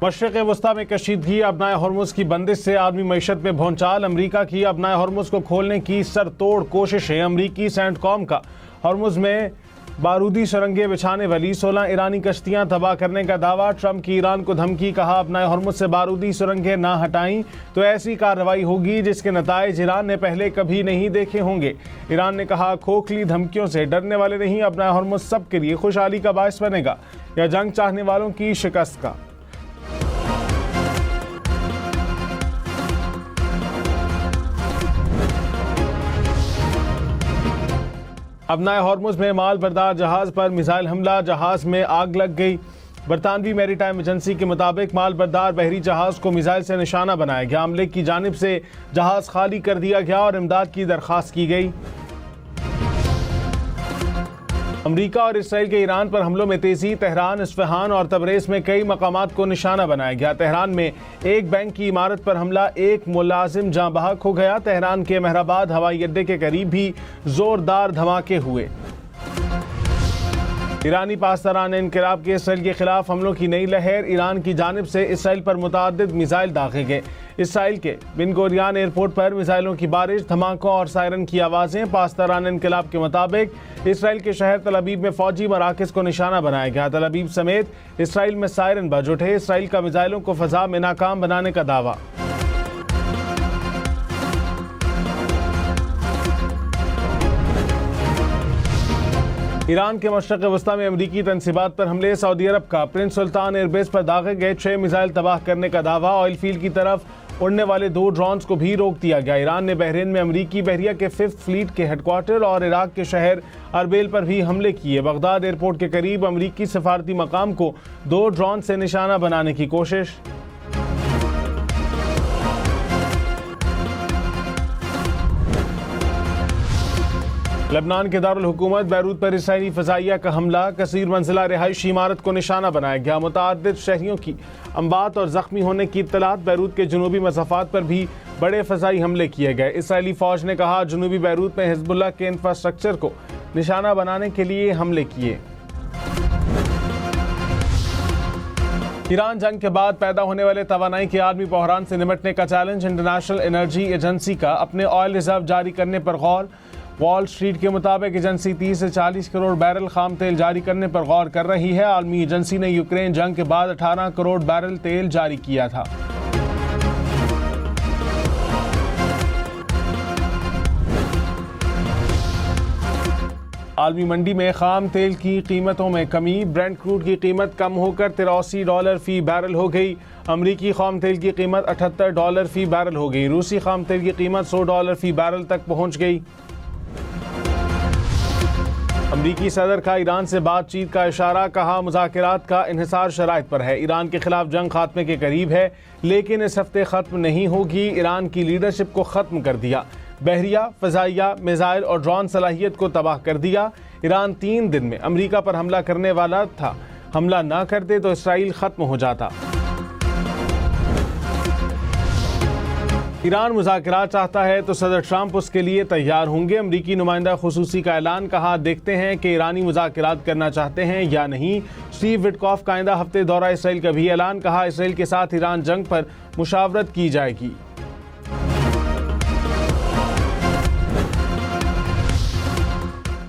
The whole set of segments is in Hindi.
मशरिक़ वस्ता में कशीदगी, अपनाए हॉर्मुज़ की बंदिश से आलमी मईशत में भौंचाल। अमरीका की अपनाए हॉर्मुज़ को खोलने की सरतोड़ कोशिशें। अमरीकी सेंटकॉम का हॉर्मुज़ में बारूदी सुरंगें बिछाने वाली 16 ईरानी कश्तियां तबाह करने का दावा। ट्रंप की ईरान को धमकी, कहा अपनाए हॉर्मुज़ से बारूदी सुरंगें ना हटाई तो ऐसी कार्रवाई होगी जिसके नताइज ईरान ने पहले कभी नहीं देखे होंगे। ईरान ने कहा खोखली धमकियों से डरने वाले नहीं, अपनाए हॉर्मुज़ सबके लिए खुशहाली का बायस बनेगा या जंग चाहने वालों की शिकस्त का। अपनाए हॉर्मुज़ में माल बरदार जहाज़ पर मिसाइल हमला, जहाज़ में आग लग गई। बरतानवी मैरीटाइम एजेंसी के मुताबिक माल बरदार बहरी जहाज़ को मिसाइल से निशाना बनाया गया। हमले की जानिब से जहाज़ खाली कर दिया गया और इमदाद की दरख्वास्त की गई। अमरीका और इसराइल के ईरान पर हमलों में तेजी। तेहरान, इस्फहान और तबरेज़ में कई मकामात को निशाना बनाया गया। तेहरान में एक बैंक की इमारत पर हमला, एक मुलाजिम जाँ बहक हो गया। तेहरान के मेहराबाद हवाई अड्डे के करीब भी जोरदार धमाके हुए। ईरानी पासदारान इनकलाब के इसराइल के खिलाफ हमलों की नई लहर। ईरान की जानिब से इसराइल पर मुतअद्दिद मिसाइल दागे गए। इसराइल के बिन गोरियान एयरपोर्ट पर मिसाइलों की बारिश, धमाकों और सायरन की आवाज़ें। पासदारान इनकलाब के मुताबिक इसराइल के शहर तल अबीब में फौजी मराकज़ को निशाना बनाया गया। तल अबीब समेत इसराइल में सायरन बज उठे। इसराइल का मिसाइलों को फ़ज़ा में नाकाम बनाने का दावा। ईरान के मशरिक़ वस्ता में अमरीकी तनसीबात पर हमले। सऊदी अरब का प्रिंस सुल्तान एयरबेस पर दागे गए 6 मिसाइल तबाह करने का दावा। ऑयल फील्ड की तरफ उड़ने वाले 2 ड्रोन्स को भी रोक दिया गया। ईरान ने बहरीन में अमरीकी बहरिया के 5th फ्लीट के हेडक्वार्टर और इराक के शहर अरबेल पर भी हमले किए। बगदाद एयरपोर्ट के करीब अमरीकी सफारती मकाम को 2 ड्रोन से निशाना बनाने की कोशिश। लेबनान के दारुल हुकूमत बैरूत पर इसराइली फ़ज़ाइया का हमला, कसीर मंजिला रिहायशी इमारत को निशाना बनाया गया। मुतअद्दिद शहरियों की अम्बात और ज़ख्मी होने की इत्तलात। बैरूत के जनूबी मसाफ़ात पर भी बड़े फ़ज़ाई हमले किए गए। इसराइली फ़ौज ने कहा जनूबी बैरूत में हिज़्बुल्लाह के इंफ्रास्ट्रक्चर को निशाना बनाने के लिए हमले किए। ईरान जंग के बाद पैदा होने वाले तवानाई के आलमी बहरान से निपटने का चैलेंज। इंटरनेशनल एनर्जी एजेंसी का अपने ऑयल रिजर्व जारी करने पर गौर। वॉल स्ट्रीट के मुताबिक एजेंसी 30 से 40 करोड़ बैरल खाम तेल जारी करने पर गौर कर रही है। आलमी एजेंसी ने यूक्रेन जंग के बाद 18 करोड़ बैरल तेल जारी किया था। आलमी मंडी में खाम तेल की कीमतों में कमी। ब्रेंट क्रूड की कीमत कम होकर $83 फी बैरल हो गई। अमरीकी खाम तेल की कीमत $78 फी बैरल हो गई। रूसी खाम तेल की कीमत $100 फी बैरल तक पहुंच गई। अमरीकी सदर का ईरान से बातचीत का इशारा, कहा मुज़ाकरात का इन्हिसार शराइत पर है। ईरान के खिलाफ जंग खात्मे के करीब है लेकिन इस हफ्ते ख़त्म नहीं होगी। ईरान की लीडरशिप को ख़त्म कर दिया। बहरिया, फ़ज़ाइया, मिसाइल और ड्रोन सलाहियत को तबाह कर दिया। ईरान 3 दिन में अमरीका पर हमला करने वाला था। हमला ना करते तो इसराइल ख़त्म हो जाता। ईरान मुज़ाकरात चाहता है तो सदर ट्रंप उसके लिए तैयार होंगे। अमरीकी नुमाइंदा खुसूसी का ऐलान, कहा देखते हैं कि ईरानी मुज़ाकरात करना चाहते हैं या नहीं। स्टीव विटकॉफ का आइंदा हफ्ते दौरा इसराइल का भी ऐलान, कहा इसराइल के साथ ईरान जंग पर मुशावरत की जाएगी।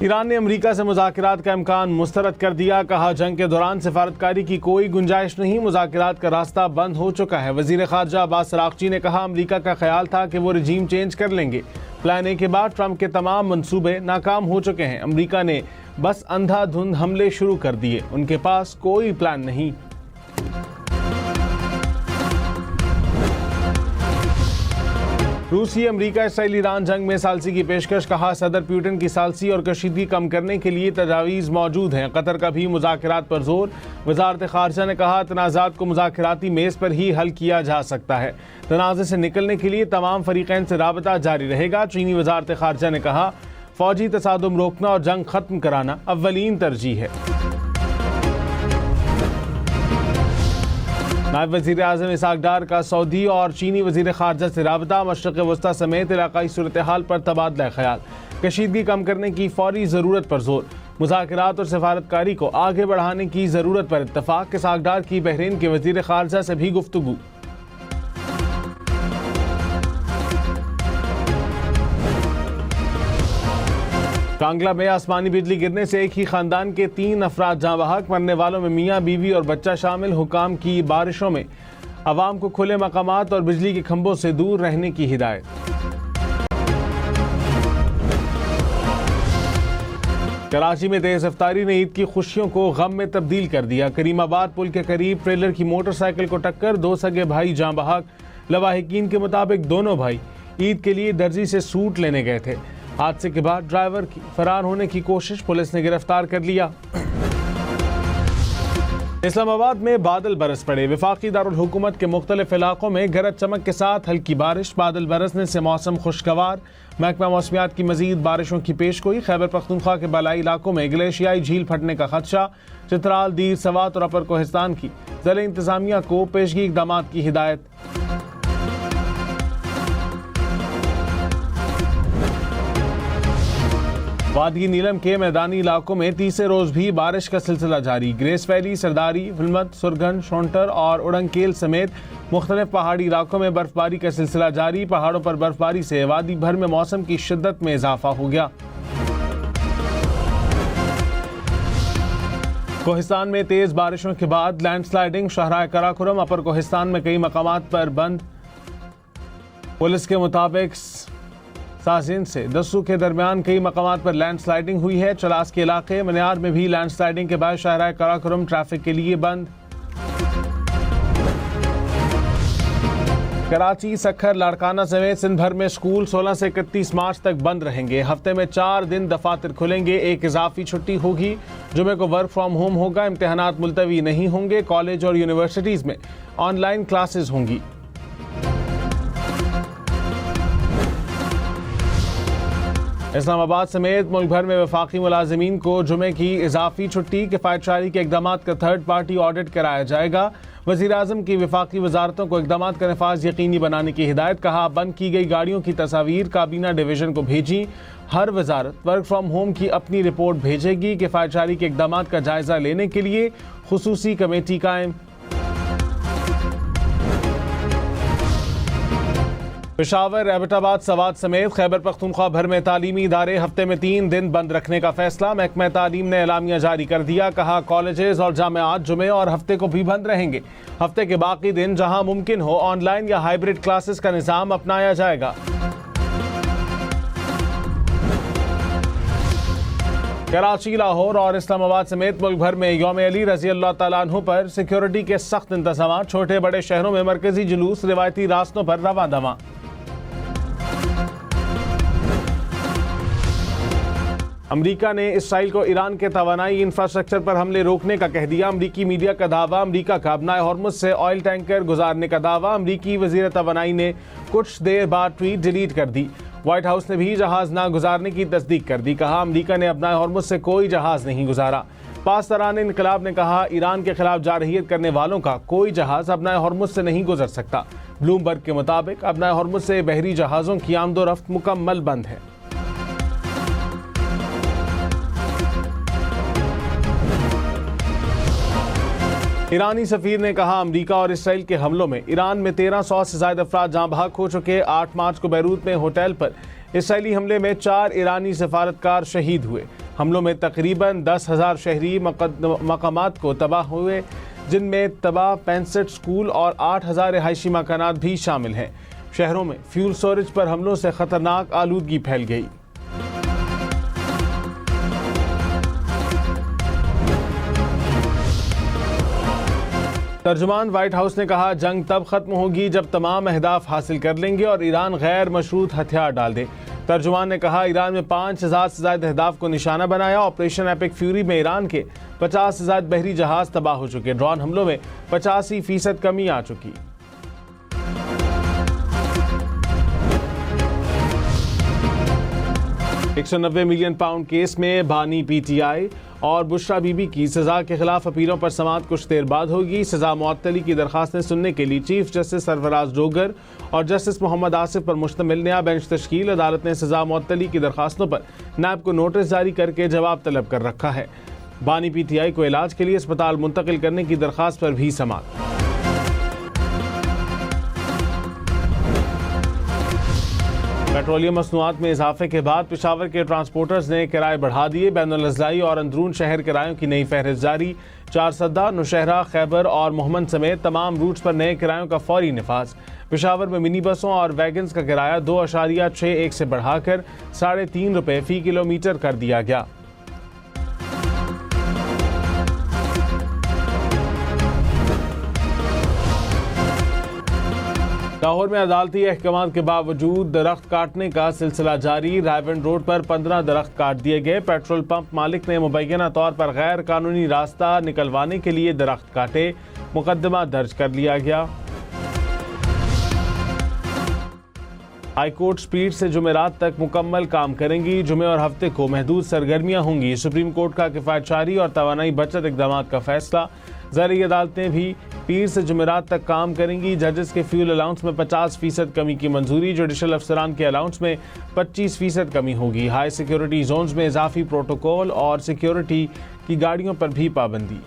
ईरान ने अमरीका से मुज़ाकरात का इम्कान मुस्तरद कर दिया। कहा जंग के दौरान सिफारतकारी की कोई गुंजाइश नहीं, मुज़ाकरात का रास्ता बंद हो चुका है। वज़ीर ख़ारजा अब्बास अराग़ची ने कहा अमरीका का ख्याल था कि वो रजीम चेंज कर लेंगे। प्लान ए के बाद ट्रंप के तमाम मंसूबे नाकाम हो चुके हैं। अमरीका ने बस अंधाधुंध हमले शुरू कर दिए, उनके पास कोई प्लान नहीं। रूसी अमरीका इसराइल ईरान जंग में सालसी की पेशकश, कहा सदर पुतिन की सालसी और कशीदगी कम करने के लिए तजावीज़ मौजूद हैं। कतर का भी मुज़ाकरात पर जोर। वज़ारत ख़ारजा ने कहा तनाज़ात को मुज़ाकराती मेज़ पर ही हल किया जा सकता है। तनाज़े से निकलने के लिए तमाम फ़रीक़ैन से राबता जारी रहेगा। चीनी वज़ारत ख़ारजा ने कहा फ़ौजी तसादुम रोकना और जंग ख़त्म कराना अव्वलीन तरजीह है। नायब वज़ीर आज़म इसहाक़ डार का सऊदी और चीनी वज़ीर ख़ारजा से राबता। मशरिक़ वस्ता समेत इलाक़ाई सूरत हाल पर तबादला ख़याल। कशीदगी कम करने की फ़ौरी ज़रूरत पर जोर। मुज़ाकरात और सफारतकारी को आगे बढ़ाने की ज़रूरत पर इत्तफाक। इसहाक डार की बहरीन के वज़ीर ख़ारजा से भी गुफ्तगू। कांगला में आसमानी बिजली गिरने से एक ही खानदान के 3 अफराद जाँ बहक। मरने वालों में मियाँ बीवी और बच्चा शामिल। हुकाम की बारिशों में अवाम को खुले मकामात और बिजली के खंभों से दूर रहने की हिदायत। कराची में तेज रफ्तारी ने ईद की खुशियों को गम में तब्दील कर दिया। करीमाबाद पुल के करीब ट्रेलर की मोटरसाइकिल को टक्कर, 2 सगे भाई जाँ बहक। लवाहिकीन के मुताबिक दोनों भाई ईद के लिए दर्जी से सूट लेने गए थे। हादसे के बाद ड्राइवर की फरार होने की कोशिश, पुलिस ने गिरफ्तार कर लिया। इस्लामाबाद में बादल बरस पड़े। वफाकी दारुल हुकूमत के मुख्तलिफ इलाकों में गरज चमक के साथ हल्की बारिश। बादल बरसने से मौसम खुशगवार। महकमा मौसमियात की मजीद बारिशों की पेशगोई। खैबर पख्तूनख्वा के बालाई इलाकों में ग्लेशियाई झील फटने का खदशा। चित्राल, दीर, सवात और अपर कोहिस्तान की ज़िला इंतजामिया को पेशगी इक़दामात की हिदायत। वादी नीलम के मैदानी इलाकों में तीसरे रोज भी बारिश का सिलसिला जारी। ग्रेस वैली, सरदारी, फिल्मत, सुरगन, शोंटर और उड़ंकेल समेत मुख्तलिफ पहाड़ी इलाकों में बर्फबारी का सिलसिला जारी। पहाड़ों पर बर्फबारी से वादी भर में मौसम की शिद्दत में इजाफा हो गया। कोहिस्तान में तेज बारिशों के बाद लैंडस्लाइडिंग। शाहराह कराकोरम, अपर कोहिस्तान में कई मकामात पर बंद। पुलिस के मुताबिक साजिन से दस्सू के दरमियान कई मकामात पर लैंडस्लाइडिंग हुई है। चलास के इलाके मनियार में भी लैंडस्लाइडिंग के बाद शाहराह कराकोरम ट्रैफिक के लिए बंद। कराची, सखर, लाड़काना समेत सिंध भर में स्कूल 16 से 31 मार्च तक बंद रहेंगे। हफ्ते में 4 दिन दफातर खुलेंगे, 1 इजाफी छुट्टी होगी। जुमे को वर्क फ्रॉम होम होगा। इम्तिहानात मुलतवी नहीं होंगे। कॉलेज और यूनिवर्सिटीज में ऑनलाइन क्लासेस होंगी। इस्लामाबाद समेत मुल्क भर में वफाकी मुलाजिमीन को जुमे की इजाफी छुट्टी। किफायत शारी के इक़दामात का थर्ड पार्टी ऑडिट कराया जाएगा। वज़ीर आज़म की वफाकी वजारतों को इक़दामात का नफाज यकीनी बनाने की हिदायत। कहा, बंद की गई गाड़ियों की तस्वीर काबीना डिवीज़न को भेजी। हर वजारत वर्क फ्राम होम की अपनी रिपोर्ट भेजेगी। किफायत शारी के इक़दामात का जायजा लेने के लिए खुसूसी कमेटी कायम। पेशावर, एबटाबाद, सवात समेत खैबर पख्तूनख्वा भर में तालीमी इदारे हफ्ते में 3 दिन बंद रखने का फैसला। महकमा तालीम ने एलामिया जारी कर दिया। कहा, कॉलेजेस और जामियात जुमे और हफ्ते को भी बंद रहेंगे। हफ्ते के बाकी दिन जहां मुमकिन हो ऑनलाइन या हाइब्रिड क्लासेस का निज़ाम अपनाया जाएगा। कराची, लाहौर और इस्लामाबाद समेत मुल्क भर में यौम अली रज़ी अल्लाह तआला अन्हु पर सिक्योरिटी के सख्त इंतज़ाम। छोटे बड़े शहरों में मरकजी जुलूस, रिवायती रास्तों पर रवां दवां। अमरीका ने इसराइल को ईरान के तवानाई इंफ्रास्ट्रक्चर पर हमले रोकने का कह दिया। अमरीकी मीडिया का दावा। अमरीका का अपनाए हॉर्मुज़ से ऑयल टैंकर गुजारने का दावा। अमरीकी वज़ीर तवानाई ने कुछ देर बाद ट्वीट डिलीट कर दी। व्हाइट हाउस ने भी जहाज ना गुजारने की तस्दीक कर दी। कहा, अमरीका ने अपनाए हॉर्मुज़ से कोई जहाज नहीं गुजारा। पासदारान इनकलाब ने कहा, ईरान के खिलाफ जारहियत करने वालों का कोई जहाज अपनाए हॉर्मुज़ से नहीं गुजर सकता। ब्लूमबर्ग के मुताबिक अपनाए हॉर्मुज़ से बहरी जहाज़ों की आमदोरफ्त मुकम्मल बंद है। ईरानी सफीर ने कहा, अमरीका और इसराइल के हमलों में ईरान में 1300 से ज्यादा अफराद जाँ बहक हो चुके। 8 मार्च को बैरूत में होटल पर इसराइली हमले में 4 ईरानी सफारतकार शहीद हुए। हमलों में तकरीबन 10,000 शहरी मकामात को तबाह हुए, जिनमें तबाह 65 स्कूल और 8,000 रिहायशी मकानात भी शामिल हैं। शहरों में फ्यूल स्टोरेज पर हमलों से खतरनाक आलूदगी फैल गई। तर्जुमान व्हाइट हाउस ने कहा, जंग तब खत्म होगी जब तमाम अहदाफ हासिल कर लेंगे और ईरान गैर मशरूत हथियार डाल दे। तर्जुमान ने कहा, ईरान में 5,000 से ज्यादा अहदाफ को निशाना बनाया। ऑपरेशन एपिक फ्यूरी में ईरान के 50 से ज्यादा बहरी जहाज तबाह हो चुके। ड्रोन हमलों में 85% कमी आ चुकी। £190 मिलियन केस में बानी PTI और बुशरा बीबी की सजा के खिलाफ अपीलों पर समाअत कुछ देर बाद होगी। सजा मुअत्तली की दरखास्तें सुनने के लिए चीफ जस्टिस सरफराज डोगर और जस्टिस मोहम्मद आसिफ पर मुश्तमिल नया बेंच तश्कील। अदालत ने सजा मुअत्तली की दरखास्तों पर नैब को नोटिस जारी करके जवाब तलब कर रखा है। बानी PTI को इलाज के लिए अस्पताल मुंतकिल करने की दरखास्त पर भी समाअत। पेट्रोलियम मसनूआत में इजाफे के बाद पेशावर के ट्रांसपोर्टर्स ने किराए बढ़ा दिए। बैनुल अज़लाई और अंदरून शहर किरायों की नई फहरिस्त जारी। चारसद्दा, नौशहरा, खैबर और मोहम्मद समेत तमाम रूट्स पर नए किरायों का फौरी निफाज। पेशावर में मिनी बसों और वैगन्स का किराया 2.61 से बढ़ाकर ₹3.5 फी किलोमीटर कर दिया गया। लाहौर में अदालती अहकाम के बावजूद दरख्त काटने का सिलसिला जारी। रायबंड रोड पर 15 दरख्त काट दिए गए। पेट्रोल पंप मालिक ने मुबैना तौर पर गैर कानूनी रास्ता निकलवाने के लिए दरख्त काटे। मुकदमा दर्ज कर लिया गया। हाईकोर्ट स्पीड से जुमेरात तक मुकम्मल काम करेंगी। जुमे और हफ्ते को महदूद सरगर्मियां होंगी। सुप्रीम कोर्ट का किफायतशारी और तवानाई बचत इक़दाम का फैसला। ज़राई अदालतें भी पीर से जुमेरात तक काम करेंगी। जजेस के फ्यूल अलाउंस में 50% कमी की मंजूरी। जुडिशल अफसरान के अलाउंस में 25% कमी होगी। हाई सिक्योरिटी जोन्स में इजाफी प्रोटोकॉल और सिक्योरिटी की गाड़ियों पर भी पाबंदी।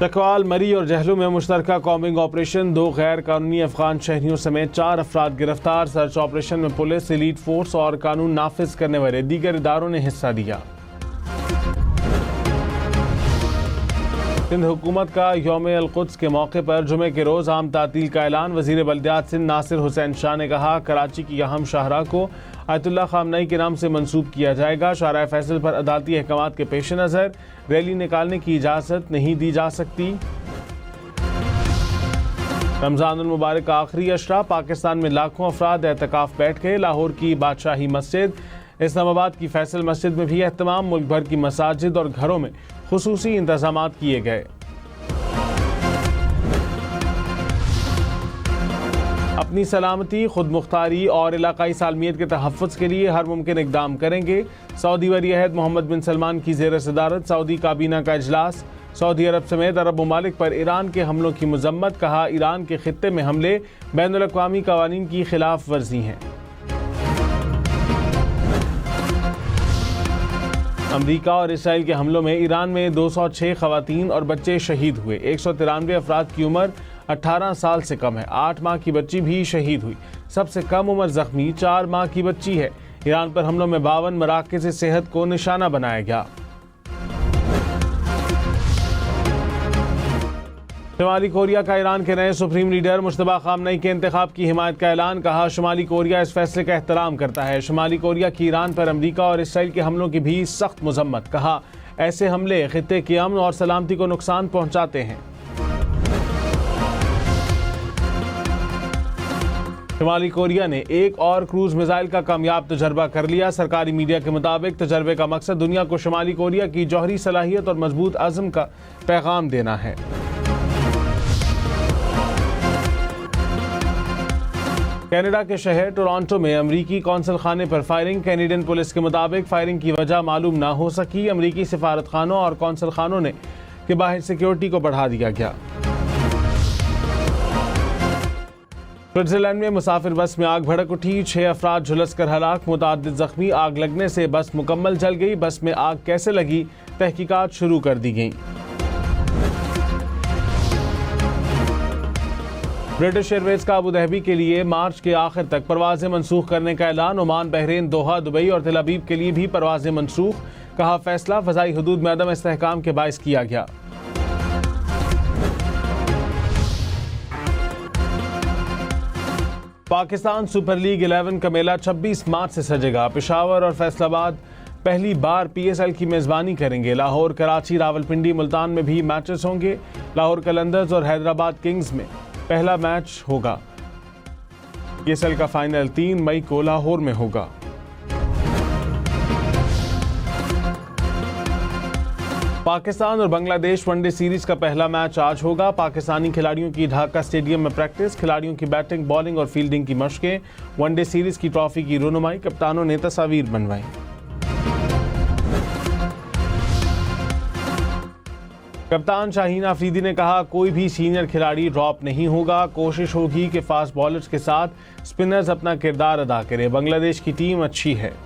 चकवाल, मरी और जहलू में मुश्तरका कॉम्बिंग ऑपरेशन। 2 गैर कानूनी अफगान शहरियों समेत 4 अफराद गिरफ्तार। सर्च ऑपरेशन में पुलिस, एलीट फोर्स और कानून नाफिज करने वाले दीगर इदारों ने हिस्सा लिया। सिंध हुकूमत का यौम अल-कुद्स के मौके पर जुमे के रोज़ आम तातील का ऐलान। वज़ीर बल्दियात सिंध नासिर हुसैन शाह ने कहा, कराची की अहम शाहरा को आयतुल्लाह खामनई के नाम से मंसूब किया जाएगा। शाहराए फैसल पर अदालती अहकामात के पेश नज़र रैली निकालने की इजाज़त नहीं दी जा सकती। रमज़ानुल मुबारक का आखिरी अशरा। पाकिस्तान में लाखों अफराद एतकाफ बैठ गए। लाहौर की बादशाही मस्जिद, इस्लामाबाद की फैसल मस्जिद में भी एहतमाम। मुल्क भर की मसाजिद और घरों में खुसूसी इंतजामात किए गए। अपनी सलामती, खुद मुख्तारी और इलाकाई सालमियत के तहफ़्फ़ुज़ के लिए हर मुमकिन इक़दाम करेंगे। सऊदी वली अहद मोहम्मद बिन सलमान की ज़ेर सदारत सऊदी काबीना का इजलास। सऊदी अरब समेत अरब ममालिक पर ईरान के हमलों की मज़म्मत। कहा, ईरान के खित्ते में हमले बैनुल अक़वामी क़वानीन की खिलाफ वर्जी हैं। अमरीका और इसराइल के हमलों में ईरान में 206 ख़वातीन और बच्चे शहीद हुए। 193 अफराद की उम्र 18 साल से कम है। 8 माह की बच्ची भी शहीद हुई। सबसे कम उम्र जख्मी 4 माह की बच्ची है। ईरान पर हमलों में 52 मराकज़ सेहत को निशाना बनाया गया। शुमाली कोरिया का ईरान के नए सुप्रीम लीडर मुश्तबा खामनई के इंतखाब की हिमायत का ऐलान। कहा, शुमाली कोरिया इस फैसले का एहतराम करता है। शुमाली कोरिया की ईरान पर अमरीका और इसराइल के हमलों की भी सख्त मजम्मत। कहा, ऐसे हमले खित्ते के अमन और सलामती को नुकसान पहुंचाते हैं। शुमाली कोरिया ने एक और क्रूज मिसाइल का कामयाब तजर्बा कर लिया। सरकारी मीडिया के मुताबिक तजर्बे का मकसद दुनिया को शुमाली कोरिया की जौहरी सलाहियत और मजबूत अज़्म का पैगाम देना है। कनाडा के शहर टोरंटो में अमरीकी कौंसल खाने पर फायरिंग। कैनेडियन पुलिस के मुताबिक फायरिंग की वजह मालूम ना हो सकी। अमरीकी सिफारत खानों और कौंसल खानों ने के बाहर सिक्योरिटी को बढ़ा दिया गया। स्विट्जरलैंड में मुसाफिर बस में आग भड़क उठी। 6 अफराद झुलस कर हलाक, मुतअद्दिद जख्मी। आग लगने से बस मुकम्मल जल गई। बस में आग कैसे लगी, तहकीकात शुरू कर दी गई। ब्रिटिश एयरवेज का अबू धाबी के लिए मार्च के आखिर तक परवाजें मनसूख करने का ऐलान। ओमान, बहरीन, दोहा, दुबई और तेल अवीव के लिए भी परवाजें मनसूख। कहा, फैसला फ़ज़ाई हदूद में अदम इस्तेहकाम के बाइस किया गया। पाकिस्तान सुपर लीग 11 का मेला 26 मार्च से सजेगा। पेशावर और फैसलाबाद पहली बार PSL की मेज़बानी करेंगे। लाहौर, कराची, रावलपिंडी, मुल्तान में भी मैचेस होंगे। लाहौर कलंदर्स और हैदराबाद किंग्स में पहला मैच होगा। PSL का फाइनल 3 मई को लाहौर में होगा। पाकिस्तान और बांग्लादेश वनडे सीरीज का पहला मैच आज होगा। पाकिस्तानी खिलाड़ियों की ढाका स्टेडियम में प्रैक्टिस, खिलाड़ियों की बैटिंग, बॉलिंग और फील्डिंग की मशकें। वनडे सीरीज की ट्रॉफी की रोनुमाई, कप्तानों ने तस्वीर बनवाई। कप्तान शाहीन अफरीदी ने कहा, कोई भी सीनियर खिलाड़ी ड्रॉप नहीं होगा। कोशिश होगी कि फास्ट बॉलर्स के साथ स्पिनर्स अपना किरदार अदा करें। बांग्लादेश की टीम अच्छी है।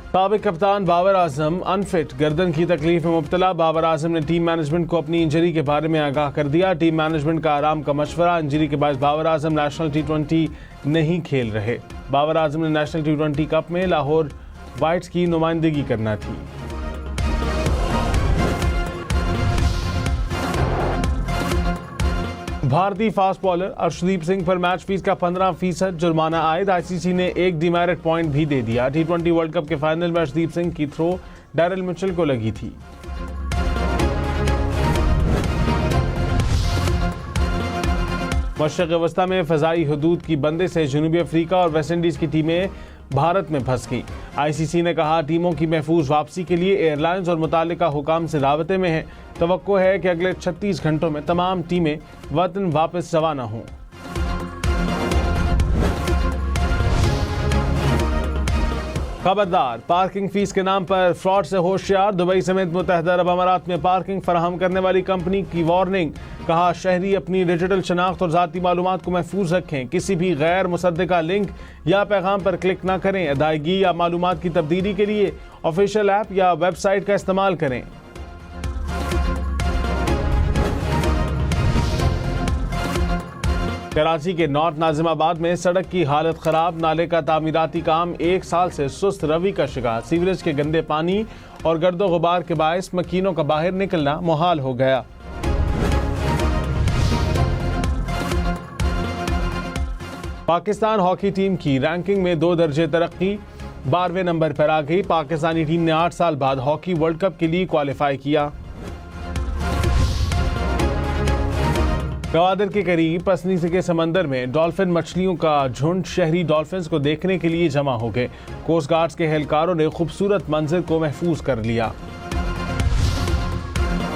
साबिक कप्तान बाबर आजम अनफिट, गर्दन की तकलीफ में मुब्तला। बाबर आजम ने टीम मैनेजमेंट को अपनी इंजरी के बारे में आगाह कर दिया। टीम मैनेजमेंट का आराम का मशवरा। इंजरी के बाद बाबर आजम नेशनल T20 नहीं खेल रहे। बाबर आजम ने नेशनल T20 कप में लाहौर वाइट्स की नुमाइंदगी करना थी। भारतीय फास्ट बॉलर अर्शदीप सिंह पर मैच फीस का 15% जुर्माना आयद। आईसीसी ने एक डिमेरिट पॉइंट भी दे दिया। T20 वर्ल्ड कप के फाइनल में अर्शदीप सिंह की थ्रो डैरिल मिचेल को लगी थी। मशरक़ वस्ता में फ़ज़ाई हदूद की बंदिश से जनूबी अफ्रीका और वेस्ट इंडीज़ की टीमें भारत में फंस गईं। आईसीसी ने कहा, टीमों की महफूज वापसी के लिए एयरलाइंस और मुतालिका हुकाम से राबते में है। तवक्को है कि अगले 36 घंटों में तमाम टीमें वतन वापस रवाना हों। खबरदार, पार्किंग फीस के नाम पर फ्रॉड से होशियार। दुबई समेत मुत्तहदा अरब अमारात में पार्किंग फराहम करने वाली कंपनी की वार्निंग। कहा, शहरी अपनी डिजिटल शनाख्त और ज़ाती मालूमात को महफूज रखें। किसी भी गैर मुसद्दिका लिंक या पैगाम पर क्लिक न करें। अदायगी या मालूमात की तब्दीली के लिए ऑफिशियल ऐप या वेबसाइट का इस्तेमाल करें। कराची के नॉर्थ नाजिमाबाद में सड़क की हालत खराब। नाले का तामीराती काम 1 साल से सुस्त रवि का शिकार। सीवरेज के गंदे पानी और गर्दो गुबार के बायस मकीनों का बाहर निकलना मुहाल हो गया। पाकिस्तान हॉकी टीम की रैंकिंग में 2 दर्जे तरक्की, 12वें नंबर पर आ गई। पाकिस्तानी टीम ने 8 साल बाद हॉकी वर्ल्ड कप के लिए क्वालिफाई किया। गवादर के करीब पसनी के समंदर में डॉल्फिन मछलियों का झुंड शहरी डॉल्फिन्स को देखने के लिए जमा हो गए। कोस्ट गार्ड्स के एहलकारों ने खूबसूरत मंजर को महफूज कर लिया।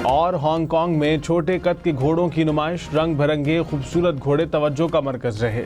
और हांगकांग में छोटे कद के घोड़ों की नुमाइश। रंग बिरंगे खूबसूरत घोड़े तवज्जो का मरकज रहे।